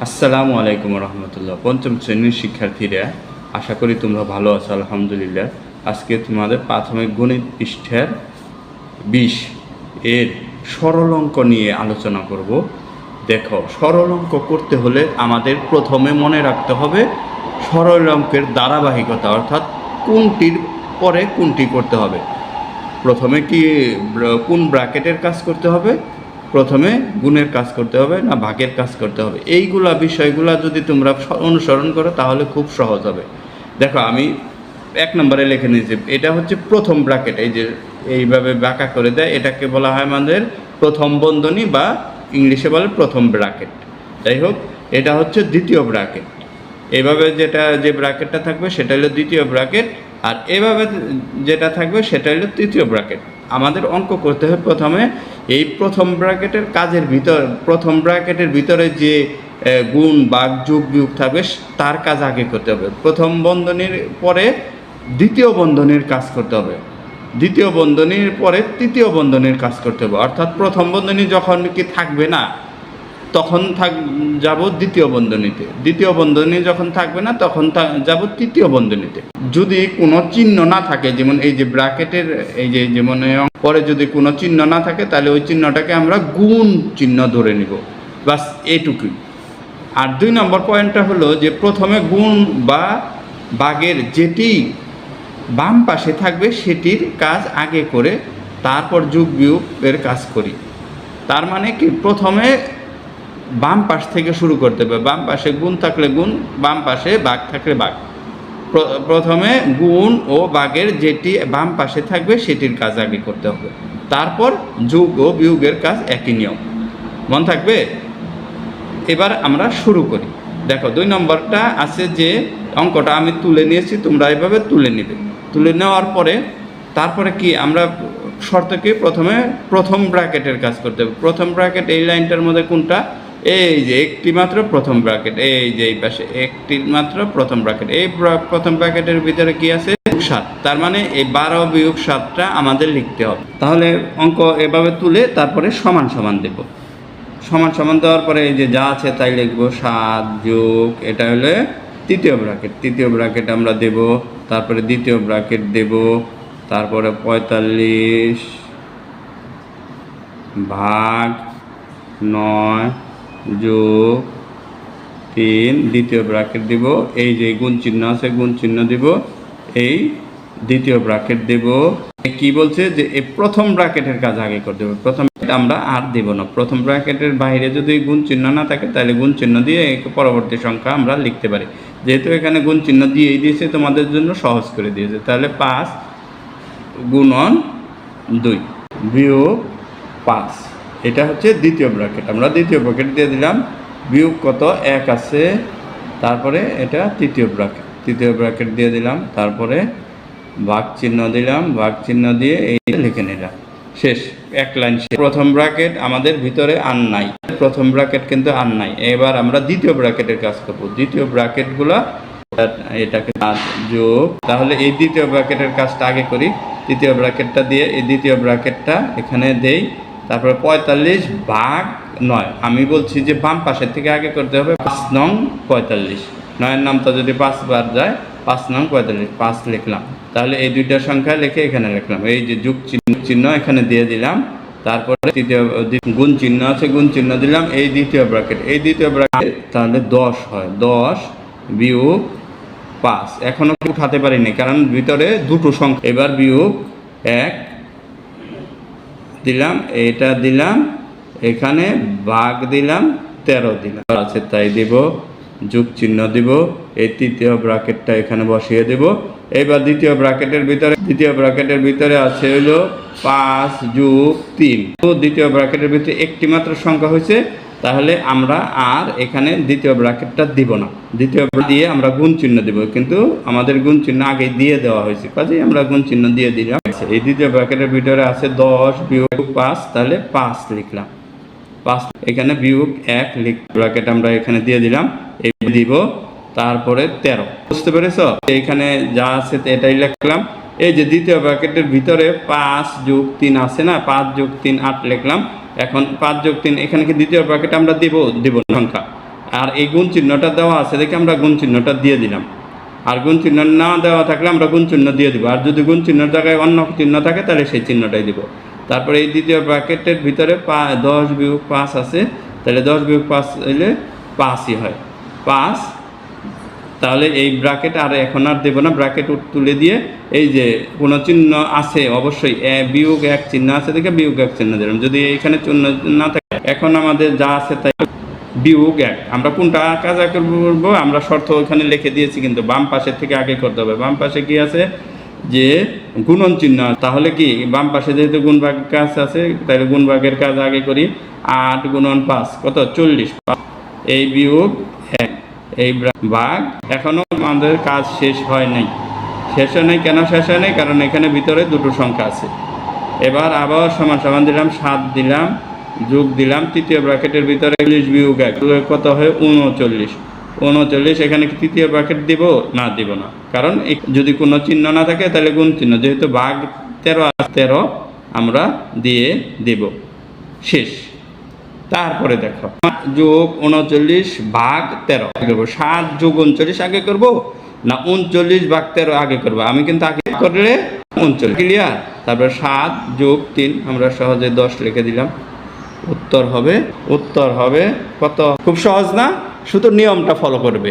আসসালামু আলাইকুম রহমতুল্লাহ। পঞ্চম শ্রেণীর শিক্ষার্থীরা, আশা করি তোমরা ভালো আছো। আলহামদুলিল্লাহ। আজকে তোমাদের প্রাথমিক গণিত পৃষ্ঠার 20 এর সরল অঙ্ক নিয়ে আলোচনা করব। দেখো, সরল অঙ্ক করতে হলে আমাদের প্রথমে মনে রাখতে হবে সরল অঙ্কের ধারাবাহিকতা, অর্থাৎ কোনটির পরে কোনটি করতে হবে। প্রথমে কোন ব্র্যাকেটের কাজ করতে হবে, প্রথমে গুণের কাজ করতে হবে না ভাগের কাজ করতে হবে, এইগুলা বিষয়গুলা যদি তোমরা অনুসরণ করো তাহলে খুব সহজ হবে। দেখো, আমি 1 নম্বরে লিখে নিয়েছি, এটা হচ্ছে প্রথম ব্র্যাকেট। এই যে এইভাবে বাঁকা করে দেয়, এটাকে বলা হয় আমাদের প্রথম বন্ধনী বা ইংলিশে বলে প্রথম ব্র্যাকেট। যাই হোক, এটা হচ্ছে দ্বিতীয় ব্র্যাকেট। এভাবে যে ব্র্যাকেটটা থাকবে সেটা হলো দ্বিতীয় ব্র্যাকেট, আর এভাবে যেটা থাকবে সেটা হলো তৃতীয় ব্র্যাকেট। আমাদের অঙ্ক করতে হবে প্রথমে এই প্রথম ব্র্যাকেটের কাজের ভিতর, প্রথম ব্র্যাকেটের ভিতরে যে গুণ ভাগ যোগ বিয়োগ থাকবে তার কাজ আগে করতে হবে। প্রথম বন্ধনীর পরে দ্বিতীয় বন্ধনীর কাজ করতে হবে, দ্বিতীয় বন্ধনীর পরে তৃতীয় বন্ধনীর কাজ করতে হবে। অর্থাৎ প্রথম বন্ধনী যখন কি থাকবে না তখন যাব দ্বিতীয় বন্ধনীতে, দ্বিতীয় বন্ধনী যখন থাকবে না তখন যাব তৃতীয় বন্ধনীতে। যদি কোনো চিহ্ন না থাকে, যেমন এই যে ব্র্যাকেটের এই যে যেমন পরে যদি কোনো চিহ্ন না থাকে তাহলে ওই চিহ্নটাকে আমরা গুণ চিহ্ন ধরে নিব, বাস এইটুকুই। আর 2 নম্বর পয়েন্টটা হলো যে প্রথমে গুণ বা ভাগের যেটি বাম পাশে থাকবে সেটির কাজ আগে করে তারপর যোগ বিয়োগের কাজ করি। তার মানে কি, প্রথমে বাম পাশ থেকে শুরু করতে হবে। বাম পাশে গুণ থাকলে গুণ, বাম পাশে ভাগ থাকলে ভাগ। প্রথমে গুণ ও ভাগের যেটি বাম পাশে থাকবে সেটির কাজ আগে করতে হবে, তারপর যোগ ও বিয়োগের কাজ একই নিয়ম। মন থাকবে? এবার আমরা শুরু করি। দেখো, 2 নম্বরটা আছে যে অঙ্কটা আমি তুলে নিয়েছি, তোমরা এভাবে তুলে নেবে। তুলে নেওয়ার পরে তারপরে কি আমরা শর্তকে প্রথমে প্রথম ব্র্যাকেটের কাজ করতে হবে। প্রথম ব্র্যাকেট এই লাইনটার মধ্যে কোনটা? এই যে একটি মাত্র প্রথম ব্র্যাকেট, এই যে এই পাশে একটি মাত্র প্রথম ব্র্যাকেট। এই প্রথম ব্র্যাকেটের ভিতরে কি আছে? 7। তার মানে এই 12 বিয়োগ 7টা আমাদের লিখতে হবে। তাহলে অঙ্ক এভাবে তুলে তারপরে সমান সমান দেব। সমান সমান দেওয়ার পরে এই যে যা আছে তাই লিখবো। 7 যোগ, এটা হলে তৃতীয় ব্র্যাকেট, তৃতীয় ব্র্যাকেট আমরা দেব। তারপরে দ্বিতীয় ব্র্যাকেট দেব। তারপরে 45 ভাগ 9 যোগ 3, দ্বিতীয় ব্র্যাকেট দিব। এই যে গুণ চিহ্ন আছে গুণ চিহ্ন দিব, এই দ্বিতীয় ব্র্যাকেট দেব। কি বলছে যে এই প্রথম ব্র্যাকেটের কাজ আগে করে দেবো, প্রথম আমরা আর দেব না। প্রথম ব্র্যাকেটের বাইরে যদি গুণ চিহ্ন না থাকে তাহলে গুণ চিহ্ন দিয়ে পরবর্তী সংখ্যা আমরা লিখতে পারি। যেহেতু এখানে গুণ চিহ্ন দিয়েই দিয়েছে, তোমাদের জন্য সহজ করে দিয়েছে। তাহলে 5 গুণন 2 বিয়োগ 5, এটা হচ্ছে দ্বিতীয় ব্র্যাকেট। আমরা দ্বিতীয় ব্র্যাকেট দিয়ে দিলাম। বিয়োগ কত? 1 আছে। তারপরে এটা তৃতীয় ব্র্যাকেট, তৃতীয় ব্র্যাকেট দিয়ে দিলাম। তারপরে ভাগ চিহ্ন দিলাম, ভাগ চিহ্ন দিয়ে এই লিখে নিলাম। শেষ, এক লাইন শেষ। প্রথম ব্র্যাকেট আমাদের ভিতরে আর নাই, প্রথম ব্র্যাকেট কিন্তু আর নাই। এবার আমরা দ্বিতীয় ব্র্যাকেটের কাজ করব। দ্বিতীয় ব্র্যাকেটগুলো এটাকে যোগ, তাহলে এই দ্বিতীয় ব্র্যাকেটের কাজটা আগে করি। তৃতীয় ব্র্যাকেটটা দিয়ে এই দ্বিতীয় ব্র্যাকেটটা এখানে দেই। তারপরে 45 ভাগ 9, আমি বলছি যে বাম পাশের থেকে আগে করতে হবে। 5 নং 45, 9-এর নামটা যদি 5 বার যায়, 5 নং 45, 5 লিখলাম। তাহলে এই দুইটা সংখ্যা লিখে এখানে লিখলাম। এই যে যোগ চিহ্ন এখানে দিয়ে দিলাম। তারপরে তৃতীয় গুণ চিহ্ন আছে, গুণ চিহ্ন দিলাম। এই দ্বিতীয় ব্র্যাকেট, এই দ্বিতীয় ব্র্যাকেট তাহলে 10 হয়। 10 বিয়োগ 5, এখনো উঠাতে পারিনি কারণ ভিতরে দুটো সংখ্যা। এবার বিয়োগ 1 দিলাম, এটা দিলাম, এখানে ভাগ দিলাম, 13 দিলাম আছে তাই দেব। যোগ চিহ্ন দিব, এই তৃতীয় ব্র্যাকেটটা এখানে বসিয়ে দেব। এবার দ্বিতীয় ব্র্যাকেটের ভিতরে আছে হলো 5 যোগ 3। তো দ্বিতীয় ব্র্যাকেটের ভিতরে একটি মাত্র সংখ্যা হয়েছে, তাহলে আমরা আর এখানে দ্বিতীয় ব্র্যাকেটটা দিব না। দ্বিতীয় দিয়ে আমরা গুণ চিহ্ন দিব, কিন্তু আমাদের গুণ চিহ্ন আগে দিয়ে দেওয়া হয়েছে, কাজেই আমরা গুণ চিহ্ন দিয়ে দিলাম। এই দ্বিতীয় ব্র্যাকেটের ভিতরে আছে 10 বিয়োগ 5, তাহলে 5 লিখলাম। 5 এখানে বিয়োগ 1 ব্র্যাকেট আমরা এখানে দিয়ে দিলাম, এই দিব। তারপরে 13, বুঝতে পেরেছ? এখানে যা আছে এটাই লিখলাম। এই যে দ্বিতীয় ব্র্যাকেটের ভিতরে 5 যোগ 3 আছে না, 5 যোগ 3 8 লিখলাম। এখন 5 যোগ 3, এখানে কি দ্বিতীয় ব্র্যাকেট আমরা দিব না সংখ্যা, আর এই গুণ চিহ্নটা দেওয়া আছে দেখে আমরা গুণ চিহ্নটা দিয়ে দিলাম। আর গুণ চিহ্ন না দেওয়া থাকলে আমরা গুণ চিহ্ন দিয়ে দিব। আর যদি গুণ চিহ্নের জায়গায় অন্য চিহ্ন থাকে তাহলে সেই চিহ্নটাই দিব। তারপরে এই দ্বিতীয় ব্র্যাকেটের ভিতরে 10 বিয়োগ 5 আছে, তাহলে 10 বিয়োগ 5 হইলে 5ই হয় 5। তাহলে এই ব্র্যাকেট আর এখন আর দেবো না, ব্র্যাকেট তুলে দিয়ে এই যে কোনো চিহ্ন আছে অবশ্যই বিয়োগ 1 চিহ্ন আছে দেখে বিয়োগ 1 চিহ্ন দিলাম। যদি এইখানে চিহ্ন না থাকে এখন আমাদের যা আছে তাই বিয়োগ 1। আমরা কোনটা কাজ করবো আমরা শর্ত ওইখানে লিখে দিয়েছি, কিন্তু বাম পাশের থেকে আগে করতে হবে। বাম পাশে কি আছে যে গুণন চিহ্ন, তাহলে কি বাম পাশে যেহেতু গুণভাগ কাজ আছে তাহলে গুণভাগের কাজ আগে করি। 8 গুণন 5 কত 40, এই বিয়োগ 1 এই ভাগ। এখনো আমাদের কাজ শেষ হয় নাই। শেষ হয় নাই কেন শেষ হয় নাই? কারণ এখানে ভিতরে দুটো সংখ্যা আছে। এবার আবার সমান সমান দিলাম, 7 দিলাম, যোগ দিলাম তৃতীয় ব্র্যাকেটের ভিতরে 40 বিয়োগ 1 কত হয় 39। 39 এখানে কি তৃতীয় ব্র্যাকেট দিব? না, দিব না, কারণ যদি কোনো চিহ্ন না থাকে তাহলে গুণ চিহ্ন, যেহেতু ভাগ 13 আমরা দিয়ে দেব। শেষ। তারপরে দেখো যোগ 39 ভাগ 13 করবো। 7 যোগ 39 আগে করব না 39 ভাগ 13 আগে করব? আমি কিন্তু আগে করলে 39, ক্লিয়ার? তারপরে 7 যোগ 3 আমরা সহজে 10 লিখে দিলাম। উত্তর হবে কত? খুব সহজ না? শুধু নিয়মটা ফলো করবে।